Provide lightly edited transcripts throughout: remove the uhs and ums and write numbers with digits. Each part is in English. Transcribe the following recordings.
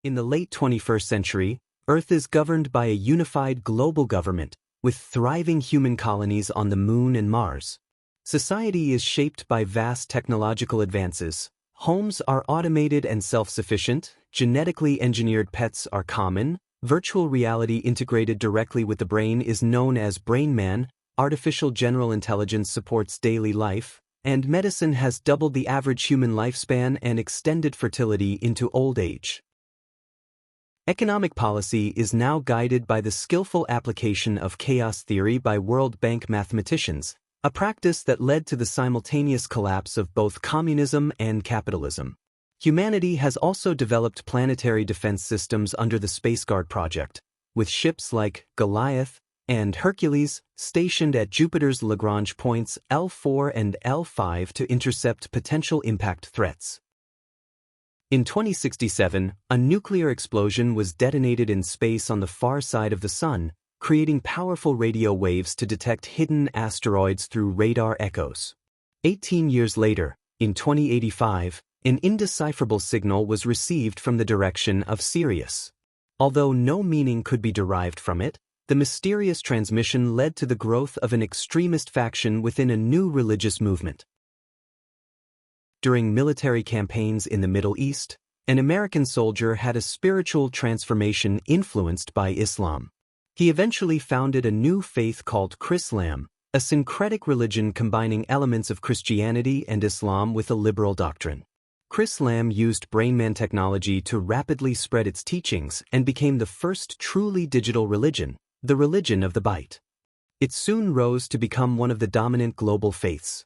In the late 21st century, Earth is governed by a unified global government, with thriving human colonies on the Moon and Mars. Society is shaped by vast technological advances. Homes are automated and self-sufficient, genetically engineered pets are common, virtual reality integrated directly with the brain is known as Brain Man, artificial general intelligence supports daily life, and medicine has doubled the average human lifespan and extended fertility into old age. Economic policy is now guided by the skillful application of chaos theory by World Bank mathematicians, a practice that led to the simultaneous collapse of both communism and capitalism. Humanity has also developed planetary defense systems under the SpaceGuard project, with ships like Goliath and Hercules stationed at Jupiter's Lagrange points L4 and L5 to intercept potential impact threats. In 2067, a nuclear explosion was detonated in space on the far side of the Sun, creating powerful radio waves to detect hidden asteroids through radar echoes. 18 years later, in 2085, an indecipherable signal was received from the direction of Sirius. Although no meaning could be derived from it, the mysterious transmission led to the growth of an extremist faction within a new religious movement. During military campaigns in the Middle East, an American soldier had a spiritual transformation influenced by Islam. He eventually founded a new faith called Chrislam, a syncretic religion combining elements of Christianity and Islam with a liberal doctrine. Chrislam used BrainMan technology to rapidly spread its teachings and became the first truly digital religion, the religion of the byte. It soon rose to become one of the dominant global faiths.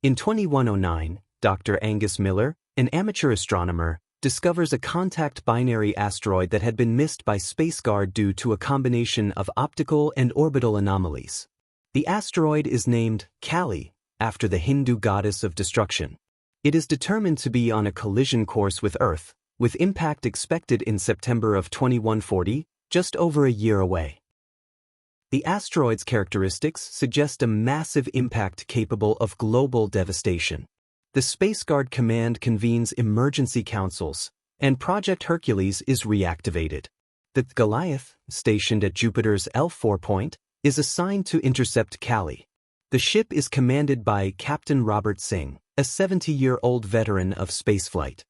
In 2109, Dr. Angus Miller, an amateur astronomer, discovers a contact binary asteroid that had been missed by SpaceGuard due to a combination of optical and orbital anomalies. The asteroid is named Kali, after the Hindu goddess of destruction. It is determined to be on a collision course with Earth, with impact expected in September of 2140, just over a year away. The asteroid's characteristics suggest a massive impact capable of global devastation. The SpaceGuard command convenes emergency councils, and Project Hercules is reactivated. The Goliath, stationed at Jupiter's L4 point, is assigned to intercept Kali. The ship is commanded by Captain Robert Singh, a 70-year-old veteran of spaceflight.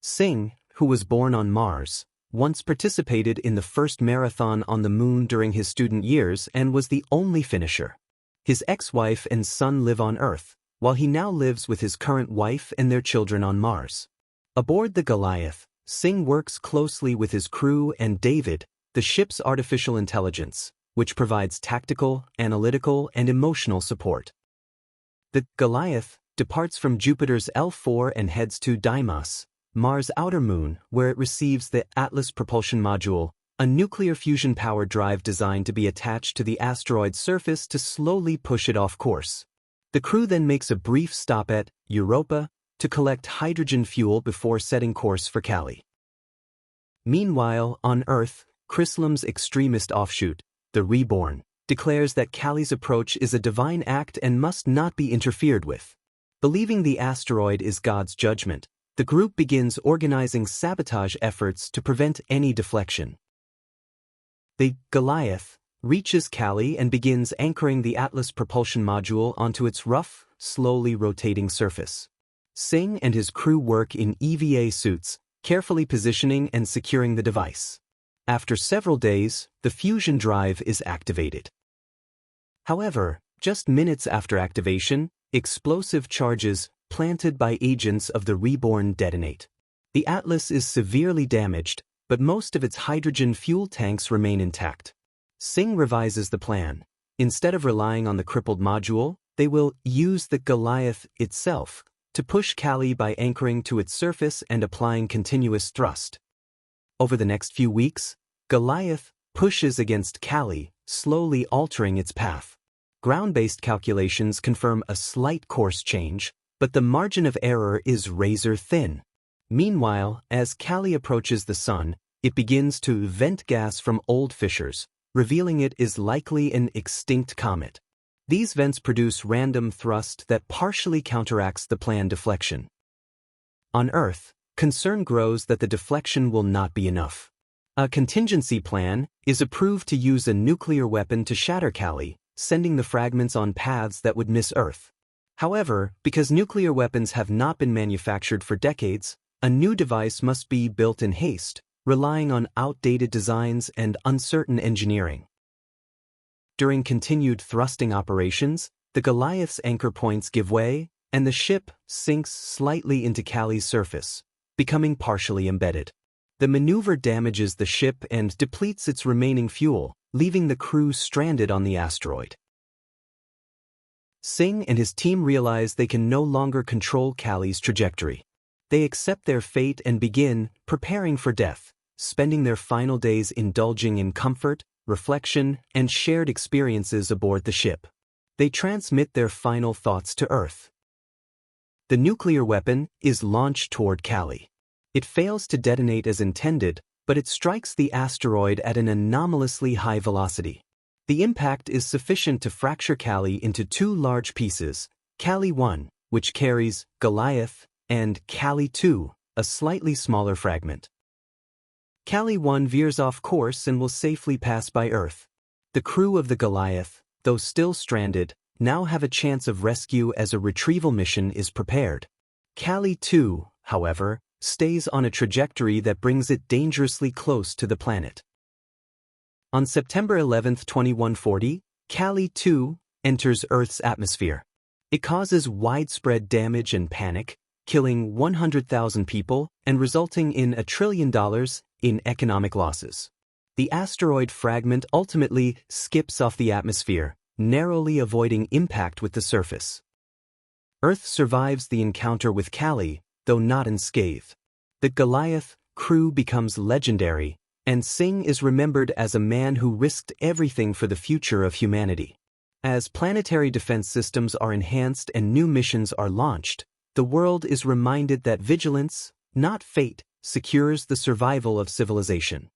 Singh, who was born on Mars, once participated in the first marathon on the Moon during his student years and was the only finisher. His ex-wife and son live on Earth, while he now lives with his current wife and their children on Mars. Aboard the Goliath, Singh works closely with his crew and David, the ship's artificial intelligence, which provides tactical, analytical, and emotional support. The Goliath departs from Jupiter's L4 and heads to Deimos, Mars' outer moon, where it receives the Atlas propulsion module, a nuclear fusion power drive designed to be attached to the asteroid's surface to slowly push it off course. The crew then makes a brief stop at Europa to collect hydrogen fuel before setting course for Kali. Meanwhile, on Earth, Chrislam's extremist offshoot, the Reborn, declares that Kali's approach is a divine act and must not be interfered with. Believing the asteroid is God's judgment, the group begins organizing sabotage efforts to prevent any deflection. The Goliath reaches Kali and begins anchoring the Atlas propulsion module onto its rough, slowly rotating surface. Singh and his crew work in EVA suits, carefully positioning and securing the device. After several days, the fusion drive is activated. However, just minutes after activation, explosive charges planted by agents of the Reborn detonate. The Atlas is severely damaged, but most of its hydrogen fuel tanks remain intact. Singh revises the plan. Instead of relying on the crippled module, they will use the Goliath itself to push Kali by anchoring to its surface and applying continuous thrust. Over the next few weeks, Goliath pushes against Kali, slowly altering its path. Ground-based calculations confirm a slight course change, but the margin of error is razor thin. Meanwhile, as Kali approaches the Sun, it begins to vent gas from old fissures, revealing it is likely an extinct comet. These vents produce random thrust that partially counteracts the planned deflection. On Earth, concern grows that the deflection will not be enough. A contingency plan is approved to use a nuclear weapon to shatter Clarke, sending the fragments on paths that would miss Earth. However, because nuclear weapons have not been manufactured for decades, a new device must be built in haste, relying on outdated designs and uncertain engineering. During continued thrusting operations, the Goliath's anchor points give way, and the ship sinks slightly into Clarke's surface, becoming partially embedded. The maneuver damages the ship and depletes its remaining fuel, leaving the crew stranded on the asteroid. Singh and his team realize they can no longer control Clarke's trajectory. They accept their fate and begin preparing for death, spending their final days indulging in comfort, reflection, and shared experiences aboard the ship. They transmit their final thoughts to Earth. The nuclear weapon is launched toward Clarke. It fails to detonate as intended, but it strikes the asteroid at an anomalously high velocity. The impact is sufficient to fracture Clarke into two large pieces, Clarke 1, which carries Goliath, and Clarke 2, a slightly smaller fragment. Clarke 1 veers off course and will safely pass by Earth. The crew of the Goliath, though still stranded, now have a chance of rescue as a retrieval mission is prepared. Clarke 2, however, stays on a trajectory that brings it dangerously close to the planet. On September 11, 2140, Clarke 2 enters Earth's atmosphere. It causes widespread damage and panic, killing 100,000 people and resulting in $1 trillion in economic losses. The asteroid fragment ultimately skips off the atmosphere, narrowly avoiding impact with the surface. Earth survives the encounter with Clarke, though not unscathed. The Goliath crew becomes legendary, and Singh is remembered as a man who risked everything for the future of humanity. As planetary defense systems are enhanced and new missions are launched, the world is reminded that vigilance, not fate, secures the survival of civilization.